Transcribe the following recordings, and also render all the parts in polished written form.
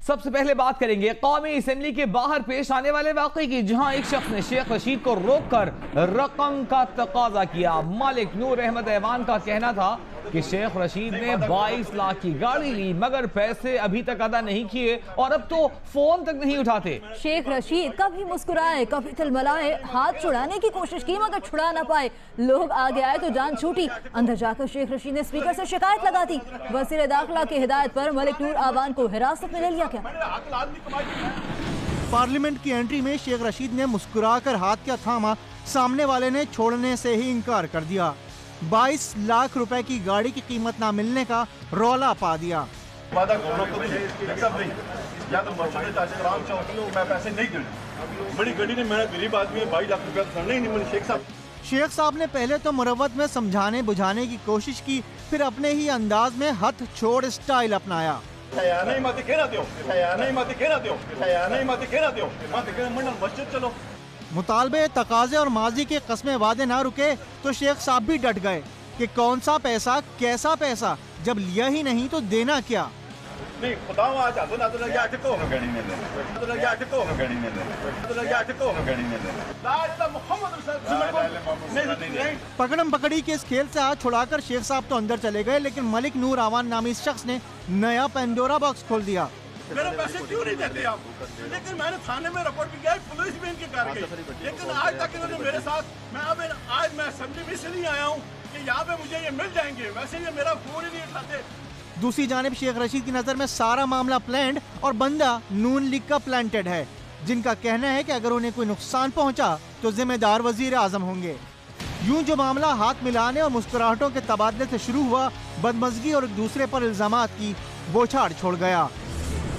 सबसे पहले बात करेंगे कौमी असेंबली के बाहर पेश आने वाले वाकये की, जहां एक शख्स ने शेख रशीद को रोककर रकम का तकाजा किया। मालिक नूर अहमद ऐवान का कहना था कि शेख रशीद ने 22 लाख की गाड़ी ली मगर पैसे अभी तक अदा नहीं किए और अब तो फोन तक नहीं उठाते। शेख रशीद कभी मुस्कुराए कभी तिलमिलाए, हाथ छुड़ाने की कोशिश की मगर छुड़ा ना पाए। लोग आगे आए तो जान छूटी। अंदर जाकर शेख रशीद ने स्पीकर से शिकायत लगा दी। वज़ीर दाखिला की हिदायत पर मलिक नूर आवान को हिरासत में ले लिया गया। पार्लियामेंट की एंट्री में शेख रशीद ने मुस्कुराकर हाथ क्या थामा, सामने वाले ने छोड़ने से ही इनकार कर दिया। 22 लाख रुपए की गाड़ी की कीमत ना मिलने का रौला पा दिया। वादा या तो मैं पैसे नहीं देने, बड़ी गड्डी ने, मेरा गरीब आदमी है, 22 लाख रुपया तो नहीं मैंने। शेख साहब ने पहले तो मुरव्वत में समझाने बुझाने की कोशिश की, फिर अपने ही अंदाज में हथ छोड़ स्टाइल अपनाया। चलो मुतालबे तकाजे और माजी के कस्मे वादे ना रुके तो शेख साहब भी डट गए कि कौन सा पैसा कैसा पैसा, जब लिया ही नहीं तो देना क्या। नहीं खुदा पकड़म पकड़ी के इस खेल से हाथ छुड़ाकर शेख साहब तो अंदर चले गए, लेकिन मलिक नूर आवान नामी शख्स ने नया पेंडोरा बॉक्स खोल दिया। मेरे पैसे क्यों नहीं देते आप? लेकिन मैंने थाने में रिपोर्ट भी किया, पुलिस भी इनकी कर गई, लेकिन आज तक इन्होंने मेरे साथ, आज मैं असेंबली में इसलिए आया हूँ कि यहाँ पे मुझे ये मिल जाएंगे, वैसे ये मेरा फोन ही नहीं उठाते। दूसरी जानिब शेख रशीद की नजर में सारा मामला प्लान्ड और बंदा नून लीग का प्लांटेड है, जिनका कहना है कि अगर उन्हें कोई नुकसान पहुँचा तो जिम्मेदार वजीर आजम होंगे। यूं जो मामला हाथ मिलाने और मुस्कुराहटों के तबादले से शुरू हुआ, बदमजगी और एक दूसरे पर इल्जामात की बौछार छोड़ गया।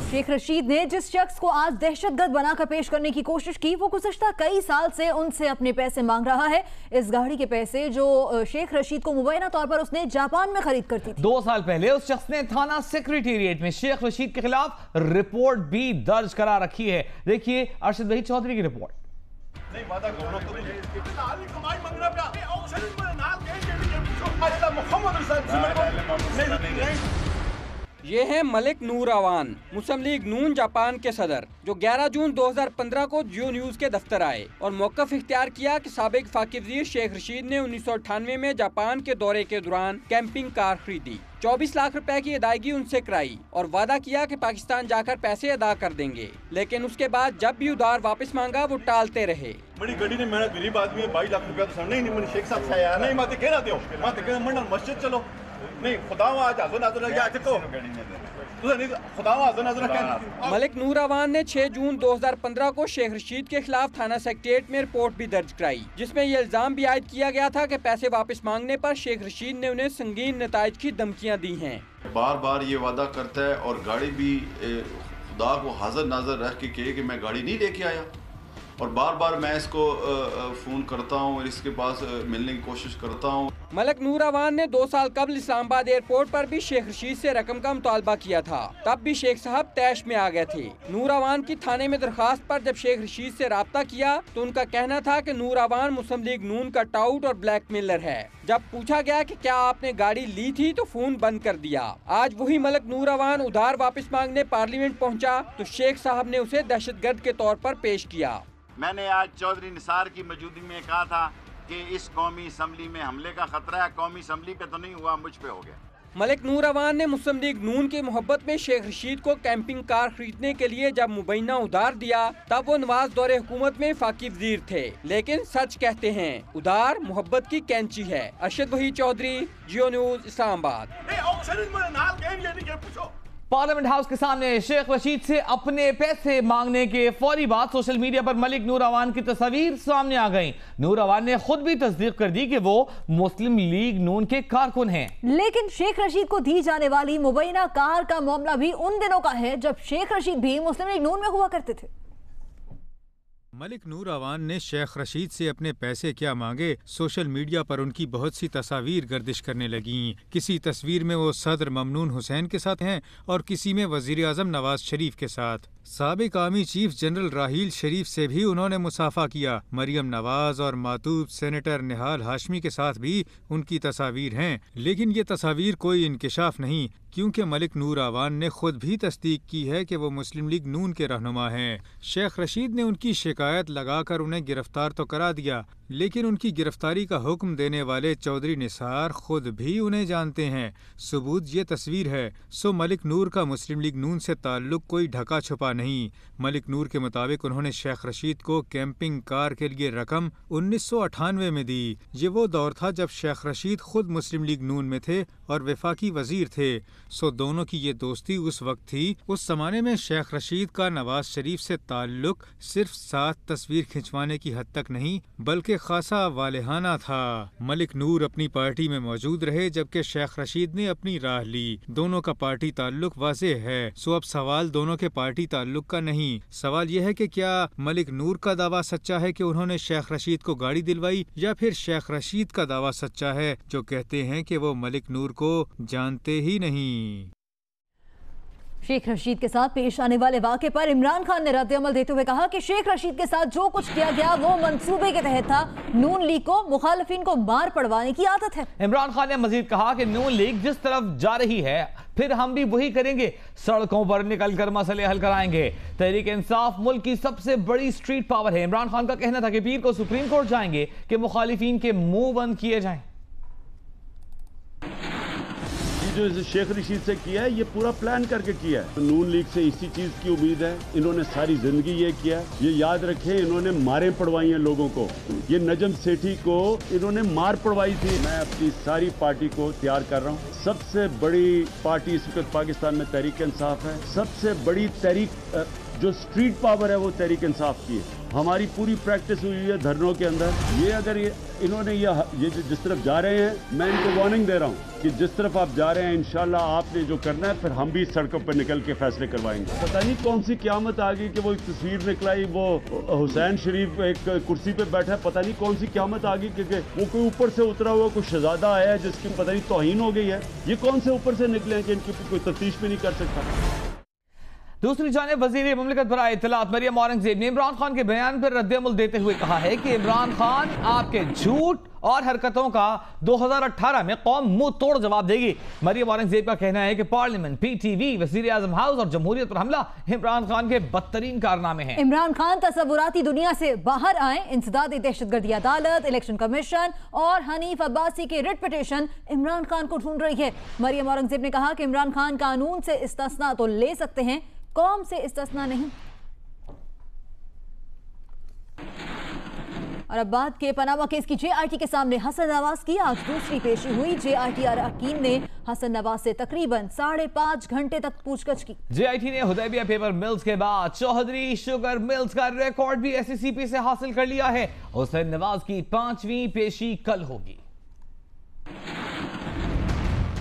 शेख रशीद ने जिस शख्स को आज दहशतगर्द बनाकर पेश करने की कोशिश की, वो गुज़श्ता कई साल से उनसे अपने पैसे मांग रहा है। इस गाड़ी के पैसे जो शेख रशीद को मुबैना तौर पर उसने जापान में खरीद कर दी थी। 2 साल पहले उस शख्स ने थाना सेक्रेटेरिएट में शेख रशीद के खिलाफ रिपोर्ट भी दर्ज करा रखी है। देखिए अरशद वहीद चौधरी की रिपोर्ट। ये हैं मलिक नूर आवान, मुस्लिम लीग नून जापान के सदर, जो 11 जून 2015 को जियो न्यूज के दफ्तर आए और मौक़िफ़ इख्तियार किया कि साबिक वफ़ाकी वज़ीर शेख रशीद ने 1998 में जापान के दौरे के दौरान कैंपिंग कार खरीदी, 24 लाख रुपए की अदायगी उनसे कराई और वादा किया कि पाकिस्तान जाकर पैसे अदा कर देंगे, लेकिन उसके बाद जब भी उधार वापस मांगा वो टालते रहे। बड़ी गड्डी ने, मेरा गरीब आदमी है, 22 लाख रुपया तो नहीं मैंने शेख साहब से नहीं माते कह रहा थे मंडल मस्जिद चलो नहीं खुदा मलिक नूर आवान ने 6 जून 2015 को शेख रशीद के खिलाफ थाना सेक्रेटेरिएट में रिपोर्ट भी दर्ज कराई, जिसमें ये इल्जाम भी आयद किया गया था कि पैसे वापस मांगने पर शेख रशीद ने उन्हें संगीन नताइज की धमकियां दी हैं। बार बार ये वादा करता है और गाड़ी भी खुदा को हाजिर नाजर रख के कहे कि मैं गाड़ी नहीं लेके आया, और बार बार मैं इसको फोन करता हूँ और इसके पास मिलने की कोशिश करता हूँ। मलिक नूर आवान ने 2 साल कबल इस्लामाबाद एयरपोर्ट पर भी शेख रशीद से रकम का मुतालबा किया था, तब भी शेख साहब तैश में आ गए थे। नूर आवान की थाने में दरखास्त पर जब शेख रशीद से राब्ता किया तो उनका कहना था कि नूर आवान मुस्लिम लीग नून का टाउट और ब्लैकमेलर है। जब पूछा गया कि क्या आपने गाड़ी ली थी तो फोन बंद कर दिया। आज वही मलिक नूर आवान उधार वापस मांगने पार्लियामेंट पहुँचा तो शेख साहब ने उसे दहशतगर्द के तौर पर पेश किया। मैंने आज चौधरी निसार की मौजूदगी में कहा था कि इस कौमी असम्बली में हमले का खतरा है, कौमी असम्बली पे तो नहीं हुआ, मुझ पे हो गया। मलिक नूर आवान ने मुस्लिम लीग नून की मोहब्बत में शेख रशीद को कैंपिंग कार खरीदने के लिए जब मुबैना उधार दिया तब वो नवाज दौरे हुकूमत में वफ़ाकी वज़ीर थे, लेकिन सच कहते हैं उधार मोहब्बत की कैंची है। अरशद वहीद चौधरी, जियो न्यूज, इस्लामाबाद। पार्लियामेंट हाउस के सामने शेख रशीद से अपने पैसे मांगने के फौरी बाद सोशल मीडिया पर मलिक नूर आवान की तस्वीर सामने आ गई। नूर आवान ने खुद भी तस्दीक कर दी कि वो मुस्लिम लीग नून के कारकुन हैं। लेकिन शेख रशीद को दी जाने वाली मुबैना कार का मामला भी उन दिनों का है जब शेख रशीद भी मुस्लिम लीग नून में हुआ करते थे। मलिक नूर आवान ने शेख रशीद से अपने पैसे क्या मांगे, सोशल मीडिया पर उनकी बहुत सी तस्वीर गर्दिश करने लगीं। किसी तस्वीर में वो सदर ममनून हुसैन के साथ हैं और किसी में वजीर आजम नवाज शरीफ के साथ। साबिक आर्मी चीफ जनरल राहील शरीफ से भी उन्होंने मुसाफा किया। मरियम नवाज और मातूब सेनेटर निहाल हाशमी के साथ भी उनकी तस्वीर हैं, लेकिन ये तस्वीर कोई इंकिशाफ नहीं क्योंकि मलिक नूर आवान ने खुद भी तस्दीक की है कि वो मुस्लिम लीग नून के रहनुमा हैं। शेख रशीद ने उनकी शिकायत लगाकर उन्हें गिरफ्तार तो करा दिया, लेकिन उनकी गिरफ्तारी का हुक्म देने वाले चौधरी निसार खुद भी उन्हें जानते हैं। सबूत ये तस्वीर है। सो मलिक नूर का मुस्लिम लीग नून से ताल्लुक कोई ढका छुपा नहीं। मलिक नूर के मुताबिक उन्होंने शेख रशीद को कैंपिंग कार के लिए रकम 1998 में दी। ये वो दौर था जब शेख रशीद खुद मुस्लिम लीग नून में थे और वफाकी वजीर थे। सो दोनों की ये दोस्ती उस वक्त थी। उस जमाने में शेख रशीद का नवाज शरीफ से ताल्लुक सिर्फ साथ तस्वीर खिंचवाने की हद तक नहीं बल्कि खासा वालेहाना था। मलिक नूर अपनी पार्टी में मौजूद रहे जबकि शेख रशीद ने अपनी राह ली। दोनों का पार्टी ताल्लुक वाज़ेह है। सो अब सवाल दोनों के पार्टी ताल्लुक का नहीं, सवाल यह है कि क्या मलिक नूर का दावा सच्चा है कि उन्होंने शेख रशीद को गाड़ी दिलवाई, या फिर शेख रशीद का दावा सच्चा है जो कहते हैं कि वो मलिक नूर को जानते ही नहीं। शेख रशीद के साथ पेश आने वाले वाक़े पर इमरान खान ने रद्द-ए-अमल देते हुए कहा कि शेख रशीद के साथ जो कुछ किया गया वो मंसूबे के तहत था। नून लीग को मुखालिफिन को मार पड़वाने की आदत है। इमरान खान ने मजीद कहा कि नून लीग जिस तरफ जा रही है फिर हम भी वही करेंगे, सड़कों पर निकलकर मसले हल कराएंगे। तहरीक इंसाफ मुल्क की सबसे बड़ी स्ट्रीट पावर है। इमरान खान का कहना था कि पीर को सुप्रीम कोर्ट जाएंगे कि मुखालिफिन के मुंह बंद किए जाएं। जो शेख रशीद से किया है ये पूरा प्लान करके किया है। नून लीग से इसी चीज की उम्मीद है। इन्होंने सारी जिंदगी ये किया है। ये याद रखें, इन्होंने मारें पड़वाई हैं लोगों को। ये नजम सेठी को इन्होंने मार पड़वाई थी। मैं अपनी सारी पार्टी को तैयार कर रहा हूँ। सबसे बड़ी पार्टी इस वक्त पाकिस्तान में तहरीक इंसाफ है। सबसे बड़ी तहरीक जो स्ट्रीट पावर है वो तहरीक इंसाफ की है। हमारी पूरी प्रैक्टिस हुई है धरनों के अंदर। ये अगर इन्होंने ये जिस तरफ जा रहे हैं, मैं इनको वार्निंग दे रहा हूँ कि जिस तरफ आप जा रहे हैं इंशाल्लाह आपने जो करना है फिर हम भी सड़कों पर निकल के फैसले करवाएंगे। पता नहीं कौन सी क़यामत आ गई कि वो एक तस्वीर निकलाई, वो हुसैन शरीफ एक कुर्सी पे बैठा है। पता नहीं कौन सी क़यामत आ गई क्योंकि वो कोई ऊपर से उतरा हुआ कोई शहजादा आया है जिसकी पता नहीं तौहीन हो गई है। ये कौन से ऊपर से निकले हैं कि इनकी कोई तफ्तीश भी नहीं कर सकता। दूसरी जानिब वज़ीर मुमलिकत बराए इत्तलात मरियम औरंगज़ेब ने इमरान खान के बयान पर रद्द-ए-अमल देते हुए कहा है कि इमरान खान आपके झूठ और हरकतों का 2018 में कौम मुंह तोड़ जवाब देगी। मरियम औरंगज़ेब का कहना है कि पार्लियामेंट, PTV, वज़ीर आज़म हाउस और जमहूरियत पर हमला इमरान खान के बदतरीन कारनामे हैं। इमरान खान तस्वुराती दुनिया से बाहर आए। इंसदादी दहशतगर्दी अदालत, इलेक्शन कमीशन और हनीफ अब्बासी की रिट पिटीशन इमरान खान को ढूंढ रही है। मरियम औरंगज़ेब ने कहा कि इमरान खान कानून से इस्तिस्ना तो ले सकते हैं, कौम से इस्तिस्ना नहीं। और अब बात के पनामा केस की JIT के सामने हसन नवाज की आज दूसरी पेशी हुई। JIT अरकान ने हसन नवाज से तकरीबन 5.5 घंटे तक पूछताछ की। JIT ने हुदैबिया पेपर मिल्स के बाद चौधरी शुगर मिल्स का रिकॉर्ड भी SCCP से हासिल कर लिया है। हुसैन नवाज की 5वीं पेशी कल होगी।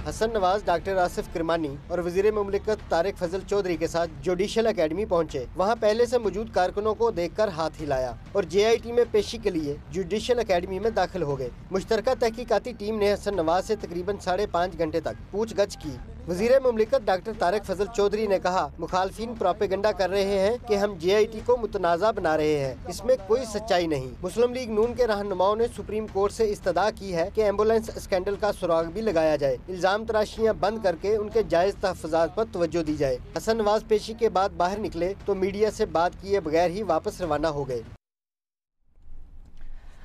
हसन नवाज डॉक्टर आसिफ किरमानी और वजीर मुमलिकत तारिक फजल चौधरी के साथ जुडिशल अकेडमी पहुंचे। वहां पहले से मौजूद कारकुनों को देखकर हाथ हिलाया और JIT में पेशी के लिए जुडिशल अकेडमी में दाखिल हो गए। मुश्तरका तहकीकाती टीम ने हसन नवाज से तकरीबन 5.5 घंटे तक पूछगछ की। वजीर मुमलिकत डॉक्टर तारिक फजल चौधरी ने कहा, मुखालफिन प्रोपेगेंडा कर रहे हैं कि हम JIT को मुतनाज़ा बना रहे हैं, इसमें कोई सच्चाई नहीं। मुस्लिम लीग नून के रहनुमाओं ने सुप्रीम कोर्ट से इस्तदा की है कि एम्बुलेंस स्कैंडल का सुराग भी लगाया जाए, इल्जाम तराशियां बंद करके उनके जायज तहफ़्फ़ुज़ात पर तवज्जो दी जाए। हसन नवाज पेशी के बाद बाहर निकले तो मीडिया से बात किए बगैर ही वापस रवाना हो गए।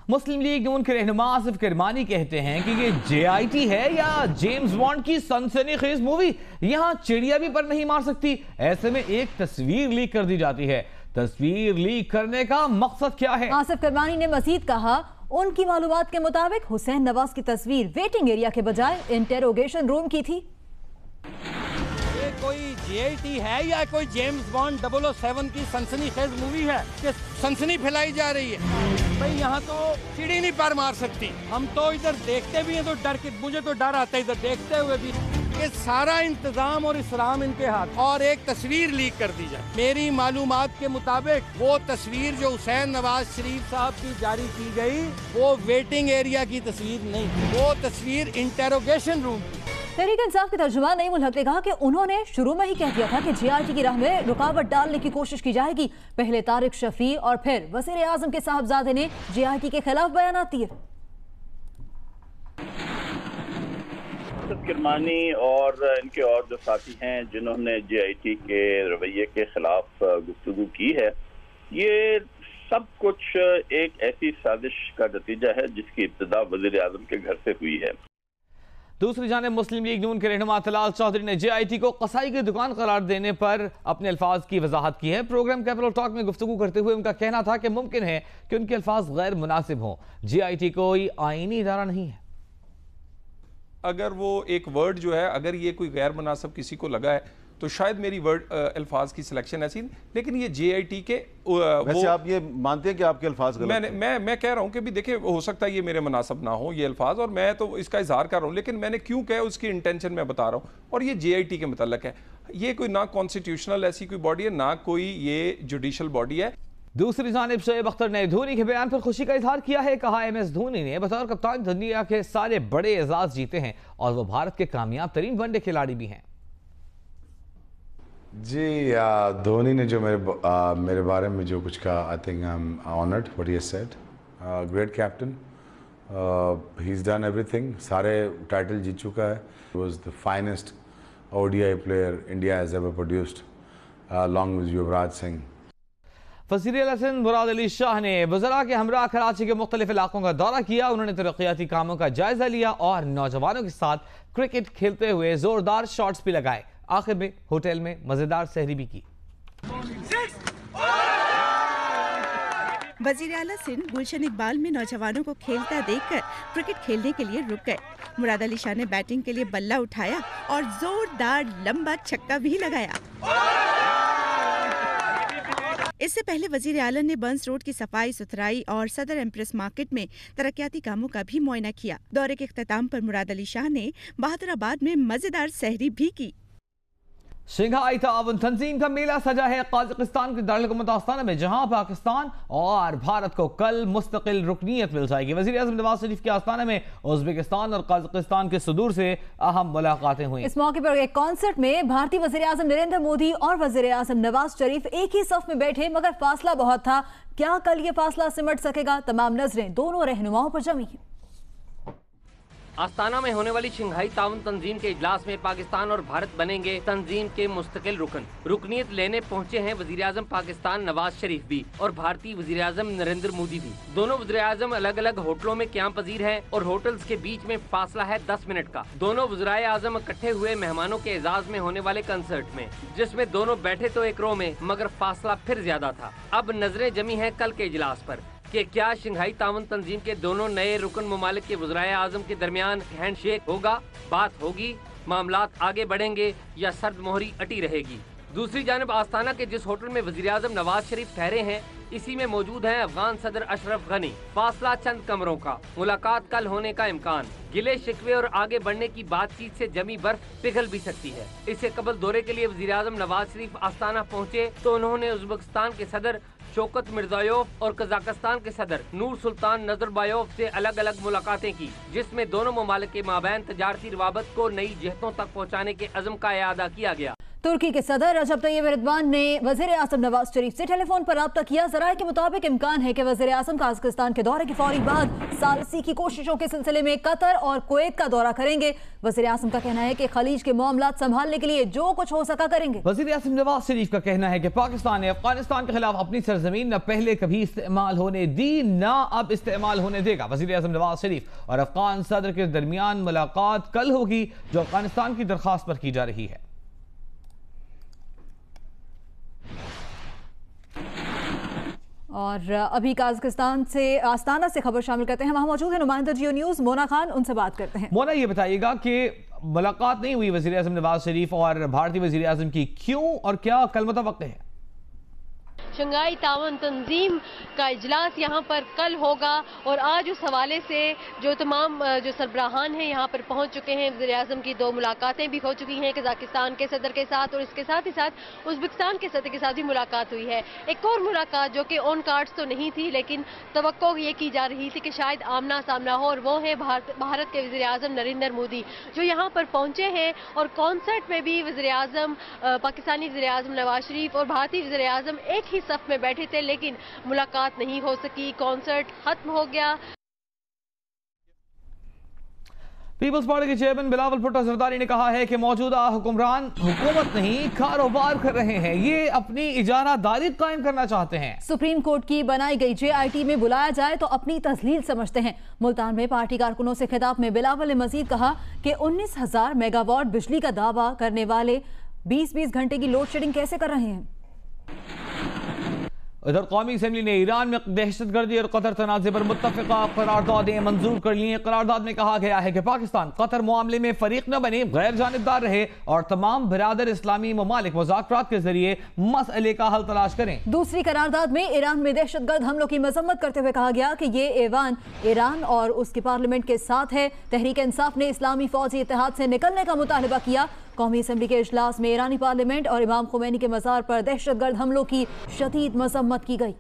मुस्लिम लीग नून के रहनुमा आसिफ किरमानी कहते हैं कि ये JIT है या जेम्स बॉन्ड की सनसनीखेज मूवी। यहाँ चिड़िया भी पर नहीं मार सकती। ऐसे में एक तस्वीर लीक कर दी जाती है। तस्वीर लीक करने का मकसद क्या है? आसिफ किरमानी ने मजीद कहा, उनकी मालूमात के मुताबिक हुसैन नवाज की तस्वीर वेटिंग एरिया के बजाय इंटेरोगेशन रूम की थी। ये कोई JIT है या कोई जेम्स बॉन्ड 007 की सनसनीखेज मूवी है कि सनसनी फैलाई जा रही है? भाई यहाँ तो चिड़ी नहीं पर मार सकती। हम तो इधर देखते भी हैं तो डर के, मुझे तो डर आता है इधर देखते हुए भी। ये सारा इंतजाम और इस्लाम इनके हाथ। और एक तस्वीर लीक कर दी जाए। मेरी मालूमात के मुताबिक वो तस्वीर जो हुसैन नवाज शरीफ साहब की जारी की गई वो वेटिंग एरिया की तस्वीर नहीं, वो तस्वीर इंटेरोगेशन रूम की। तहरीक इंसाफ के तर्जुमान नईमुल हक ने कहा कि उन्होंने शुरू में ही कह दिया था कि JIT की राह में रुकावट डालने की कोशिश की जाएगी। पहले तारिक शफी और फिर वज़ीर आज़म के साहबजादे ने JIT के खिलाफ बयान दिए। किरमानी और इनके और जो साथी हैं जिन्होंने JIT के रवैये के खिलाफ गुफ्तगू की है, ये सब कुछ एक ऐसी साजिश का नतीजा है जिसकी इब्तिदा वज़ीर आज़म के घर से हुई है। दूसरी जानिब मुस्लिम लीग नून के रहनुमा तलाल चौधरी ने JIT को कसाई की दुकान करार देने पर अपने अल्फाज की वजाहत की है। प्रोग्राम कैपिटल टॉक में गुफ्तगू करते हुए उनका कहना था कि मुमकिन है कि उनके अल्फाज गैर मुनासिब हों। JIT कोई आईनी इदारा नहीं है। अगर वो एक वर्ड जो है, अगर ये कोई गैर मुनासिब किसी को लगा है तो शायद मेरी वर्ड अल्फाज की सिलेक्शन ऐसी, लेकिन ये JIT के वैसे आप ये मानते हैं कि आपके अल्फाज गलत हैं? मैं कह रहा हूँ कि भी देखिए, हो सकता है ये मेरे मुनासिब ना हो ये अल्फाज, और मैं तो इसका इजहार कर रहा हूँ, लेकिन मैंने क्यों कहा उसकी इंटेंशन मैं बता रहा हूँ। और ये JIT के मुतल्लक है, ये कोई ना कॉन्स्टिट्यूशनल ऐसी कोई बॉडी है, ना कोई ये जुडिशल बॉडी है। दूसरी जानिब शोएब अख्तर ने धोनी के बयान पर खुशी का इजहार किया है। कहा MS धोनी ने बतौर कप्तान दुनिया के सारे बड़े एजाज जीते हैं और वो भारत के कामयाब तरीन वनडे खिलाड़ी भी हैं। जी, धोनी ने जो मेरे बारे में जो कुछ कहा, I think I am honoured what he has said. Great captain, he is done everything, सारे टाइटल जीत चुका है। He was the finest ODI player India has ever produced along with Yuvraj Singh. वज़ीर आज़म मुराद अली शाह ने वज़रा के हमरा कराची के मुख्तलिफ इलाकों का दौरा किया। उन्होंने तरक्याती कामों का जायजा लिया और नौजवानों के साथ क्रिकेट खेलते हुए जोरदार शॉट्स भी लगाए। आखिर में होटल में मजेदार सहरी भी की। वज़ीर आला सिंध गुलशन इकबाल में नौजवानों को खेलता देखकर क्रिकेट खेलने के लिए रुक गए। मुराद अली शाह ने बैटिंग के लिए बल्ला उठाया और जोरदार लंबा छक्का भी लगाया। इससे पहले वज़ीर आला ने बंस रोड की सफाई सुथराई और सदर एम्प्रेस मार्केट में तरक्याती कामों का भी मुआयना किया। दौरे के इख्तिताम पर मुराद अली शाह ने बहादुराबाद में मजेदार सहरी भी की। शंघाई ताउन तंजीम का मेला सजा है कजाकिस्तान के दारुल-हुकूमत आस्ताना में, जहां पाकिस्तान और भारत को कल मुस्तकिल रुकनीयत मिल जाएगी। वज़ीर आज़म नवाज शरीफ के आस्ताना में उज़्बेकिस्तान और कजाकिस्तान के सदूर से अहम मुलाकातें हुई। इस मौके पर एक कॉन्सर्ट में भारतीय वज़ीर आज़म नरेंद्र मोदी और वज़ीर आज़म नवाज शरीफ एक ही सफ में बैठे, मगर फासला बहुत था। क्या कल ये फासला सिमट सकेगा? तमाम नजरें दोनों रहनुमाओं पर जमी हैं। आस्ताना में होने वाली शंघाई ताउन तंजीम के इजलास में पाकिस्तान और भारत बनेंगे तंजीम के मुस्तकिल रुकन। रुकनीयत लेने पहुंचे हैं वज़ीर आज़म पाकिस्तान नवाज शरीफ भी और भारतीय वज़ीर आज़म नरेंद्र मोदी भी। दोनों वज़ीर आज़म अलग अलग होटलों में क़याम पजीर हैं और होटल्स के बीच में फासला है 10 मिनट का। दोनों वज़ीराए आज़म इकट्ठे हुए मेहमानों के एजाज में होने वाले कंसर्ट में, जिसमें दोनों बैठे तो एक रो में, मगर फासला फिर ज्यादा था। अब नजरें जमी हैं कल के इजलास पर कि क्या शंघाई ताउन तंजीम के दोनों नए रुकन ममालिक के वज़ीराए आज़म के दरमियान हैंडशेक होगा, बात होगी, मामलात आगे बढ़ेंगे या सर्द मोहरी अटी रहेगी। दूसरी जानब आस्ताना के जिस होटल में वज़ीर आज़म नवाज शरीफ ठहरे हैं, इसी में मौजूद हैं अफगान सदर अशरफ गनी। फासला चंद कमरों का, मुलाकात कल होने का इम्कान। गिले शिकवे और आगे बढ़ने की बातचीत से जमी बर्फ पिघल भी सकती है। इससे कबल दौरे के लिए वज़ीर आज़म नवाज शरीफ आस्ताना पहुँचे तो उन्होंने उज़्बेकिस्तान के सदर शौकत मिर्ज़ायोव और कजाकिस्तान के सदर नूर सुल्तान नज़रबायोव से अलग अलग मुलाकातें की, जिसमें दोनों ममालिक के माबैन तजारती रवाबत को नई जहतों तक पहुँचाने के अज़्म का इआदा किया गया। तुर्की के सदर रजब तैयब एर्दोगान ने वज़ीर आज़म नवाज शरीफ से टेलीफोन पर राब्ता किया। ज़राए के मुताबिक इम्कान है कि वज़ीर आज़म कजाकिस्तान के दौरे के फौरी बाद सालसी की कोशिशों के सिलसिले में कतर और कुवैत का दौरा करेंगे। वज़ीर आज़म का कहना है कि खलीज के मामलात संभालने के लिए जो कुछ हो सका करेंगे। वज़ीर आज़म नवाज शरीफ का कहना है कि पाकिस्तान ने अफगानिस्तान के खिलाफ अपनी सरजमीन न पहले कभी इस्तेमाल होने दी, न अब इस्तेमाल होने देगा। वज़ीर आज़म नवाज शरीफ और अफगान सदर के दरमियान मुलाकात कल होगी, जो अफगानिस्तान की दरख्वास्त पर की जा रही है। और अभी कजाकिस्तान से आस्ताना से खबर शामिल करते हैं। वहां मौजूद है नुमाइंदा जियो न्यूज़ मोना खान, उनसे बात करते हैं। मोना, ये बताइएगा कि मुलाकात नहीं हुई वज़ीर आज़म नवाज शरीफ और भारतीय वज़ीर आज़म की, क्यों और क्या कल मुतवक्के है? शंघाई ताउन तंजीम का इजलास यहाँ पर कल होगा और आज उस हवाले से जो तमाम जो सरबराहान हैं यहाँ पर पहुँच चुके हैं। वज़ीर आज़म की 2 मुलाकातें भी हो चुकी हैं कजाकिस्तान के सदर के साथ, और इसके साथ ही साथ उज़्बेकिस्तान के सदर के साथ भी मुलाकात हुई है। एक और मुलाकात जो कि ऑन कार्ड्स तो नहीं थी, लेकिन तवक्को ये की जा रही थी कि शायद आमना सामना हो, और वो है भारत के वज़ीर आज़म नरेंद्र मोदी, जो यहाँ पर पहुँचे हैं। और कॉन्सर्ट में भी वज़ीर आज़म, पाकिस्तानी वज़ीर आज़म नवाज शरीफ और भारतीय वज़ीर आज़म एक ही सफ में बैठे थे, लेकिन मुलाकात नहीं हो सकी, कॉन्सर्ट खत्म हो गया। पीपल्स पार्टी के चेयरमैन बिलावल भुट्टो जरदारी ने कहा है कि मौजूदा हुक्मरान हुकूमत नहीं कारोबार कर रहे हैं, ये अपनी इजारादारी कायम करना चाहते हैं। सुप्रीम कोर्ट की बनाई गई JIT में बुलाया जाए तो अपनी तस्लील समझते हैं। मुल्तान में पार्टी कारकुनों से खिताब में बिलावल ने मजीद कहा कि 19,000 मेगावाट बिजली का दावा करने वाले 20-20 घंटे की लोड शेडिंग कैसे कर रहे हैं। इधर कौमी असेंबली ने ईरान में दहशतगर्दी और कतर तनाज़े पर मुत्तफ़िका करारदादें मंजूर कर ली हैं। करारदाद में कहा गया है कि पाकिस्तान कतर मामले में फरीक न बने, गैर जानिबदार रहे और तमाम बिरादर इस्लामी ममालिक मुज़ाकरात के जरिए मसले का हल तलाश करें। दूसरी करारदाद में ईरान में दहशतगर्द हमलों की मजम्मत करते हुए कहा गया कि ये ऐवान ईरान और उसकी पार्लियामेंट के साथ है। तहरीक इंसाफ ने इस्लामी फौजी इत्तेहाद से निकलने का मुतालबा किया। कौमी असेंबली के इजलास में ईरानी पार्लियामेंट और इमाम खुमैनी के मज़ार पर दहशतगर्द हमलों की शदीद मजम्मत की गई।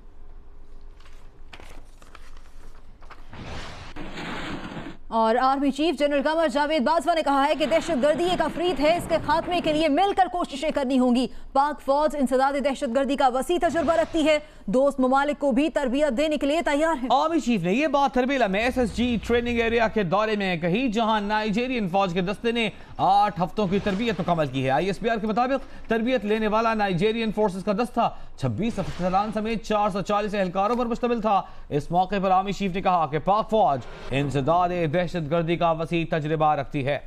और army chief general Qamar Javed Bajwa ने कहा है कि दहशतगर्दी एक अफरीत है, इसके खात्मे के लिए मिलकर कोशिशें करनी होंगी। पाक फौज इंसदाद दहशतगर्दी का वसी तजुर्बा रखती है, दोस्त ममालिक को भी तरबियत देने के लिए तैयार है। आर्मी चीफ ने यह बात तरबेला में SSG ट्रेनिंग एरिया के दौरे में कही, जहां नाइजीरियन फौज के दस्ते ने 8 हफ्तों की तरबियत मुकम्मल की है। ISPR के मुताबिक तरबियत लेने वाला नाइजीरियन फोर्सेस का दस्ता 26 अफसरान समेत 440 एहलकारों पर मुश्तमिल था। इस मौके पर आर्मी चीफ ने कहा कि पाक फौज इंसदाद दहशतगर्दी का वसी तजर्बा रखती है।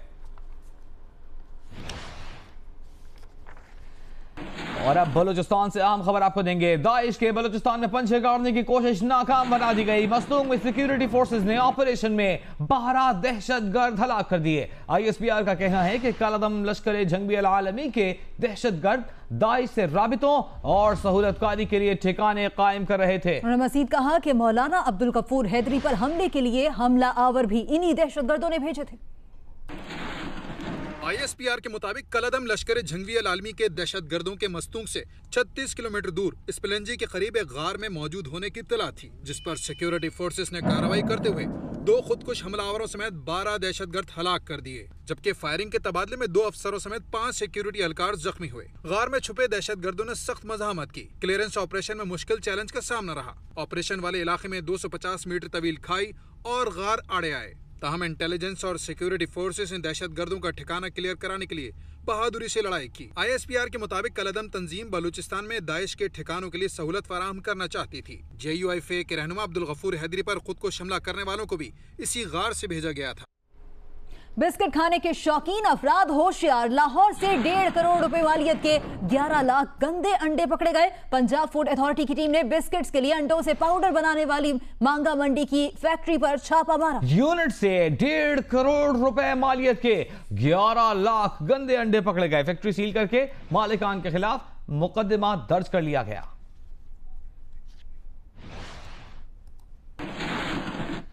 और अब बलूचिस्तान से अहम खबर आपको देंगे। दाइश के बलूचिस्तान में पंछे गाड़ने की कोशिश नाकाम बना दी गई। मसलूम में सिक्योरिटी फोर्सेस ने ऑपरेशन में 12 दहशतगर्द हलाक कर दिए। ISPR का कहना है कि कालादम लश्कर जंगी अल आलमी के दहशतगर्द दाइश से राबितों और सहूलतकारी के लिए ठिकाने कायम कर रहे थे। उन्होंने मजीद कहा कि मौलाना अब्दुल गफूर हैदरी पर हमले के लिए हमला आवर भी इन्हीं दहशतगर्दों ने भेजे थे। ISPR के मुताबिक कलदम लश्कर जंगी अल आलमी के दहशतगर्दों के मस्तूंग से 36 किलोमीटर दूर स्पलेंजी के करीब एक गार में मौजूद होने की इत्तला थी, जिस पर सिक्योरिटी फोर्सेस ने कार्रवाई करते हुए 2 खुदकुश हमलावरों समेत 12 दहशतगर्द हलाक कर दिए, जबकि फायरिंग के तबादले में 2 अफसरों समेत 5 सिक्योरिटी एहलकार जख्मी हुए। गार में छुपे दहशतगर्दों ने सख्त मज़ाहमत की। क्लियरेंस ऑपरेशन में मुश्किल चैलेंज का सामना रहा। ऑपरेशन वाले इलाके में 250 मीटर तवील खाई और गार आड़े आए। ताहम इंटेलिजेंस और सिक्योरिटी फोर्सेस ने दहशतगर्दों का ठिकाना क्लियर कराने के लिए बहादुरी से लड़ाई की। ISPR के मुताबिक कलदम तंजीम बलूचिस्तान में दाइश के ठिकानों के लिए सहूलत फराहम करना चाहती थी। JUIF के रहनुमा अब्दुल गफूर हैदरी पर खुद को हमला करने वालों को भी इसी गार से भेजा गया था। बिस्किट खाने के शौकीन अफराद होशियार। लाहौर से 1.5 करोड़ रुपए मालियत के 11 लाख गंदे अंडे पकड़े गए। पंजाब फूड अथॉरिटी की टीम ने बिस्किट्स के लिए अंडों से पाउडर बनाने वाली मांगा मंडी की फैक्ट्री पर छापा मारा। यूनिट से 1.5 करोड़ रुपए मालियत के 11 लाख गंदे अंडे पकड़े गए। फैक्ट्री सील करके मालिकान के खिलाफ मुकदमा दर्ज कर लिया गया।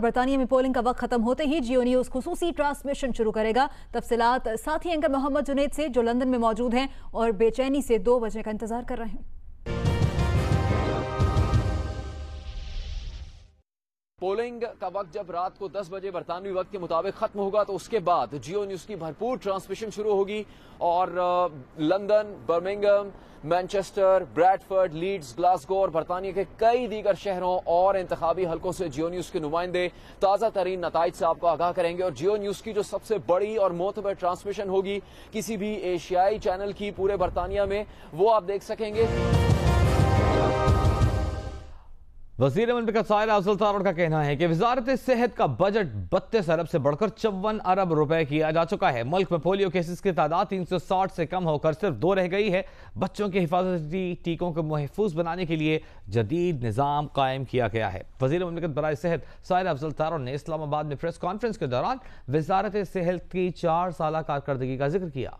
बरतानिया में पोलिंग का वक्त खत्म होते ही जियो न्यूज खुसूसी ट्रांसमिशन शुरू करेगा। तफसीलात साथी एंकर मोहम्मद जुनैद से, जो लंदन में मौजूद हैं और बेचैनी से 2 बजे का इंतजार कर रहे हैं। पोलिंग का वक्त जब रात को 10 बजे बरतानवी वक्त के मुताबिक खत्म होगा तो उसके बाद जियो न्यूज की भरपूर ट्रांसमिशन शुरू होगी और London, Birmingham, Manchester, Bradford, Leeds, Glasgow और बरतानिया के कई दीगर शहरों और इंतखाबी हलकों से जियो न्यूज के नुमाइंदे ताज़ा तरीन नताइज से आपको आगाह करेंगे। और जियो न्यूज की जो सबसे बड़ी और मोतबर ट्रांसमिशन होगी किसी भी एशियाई चैनल की पूरे बरतानिया में, वो आप देख सकेंगे। वज़ीर मुमलिकत साहिरा अफजल तारड़ का कहना है कि वजारत सेहत का बजट 32 अरब से बढ़कर 54 अरब रुपए किया जा चुका है। मुल्क में पोलियो केसेस की तादाद 360 से कम होकर सिर्फ 2 रह गई है। बच्चों के हिफाजती टीकों को महफूज बनाने के लिए जदीद निज़ाम कायम किया गया है। वज़ीर मुमलिकत बराए सेहत साहिरा अफजल तारड़ ने इस्लामाबाद में प्रेस कॉन्फ्रेंस के दौरान वजारत सेहत की 4 साला कारकर्दगी का जिक्र किया।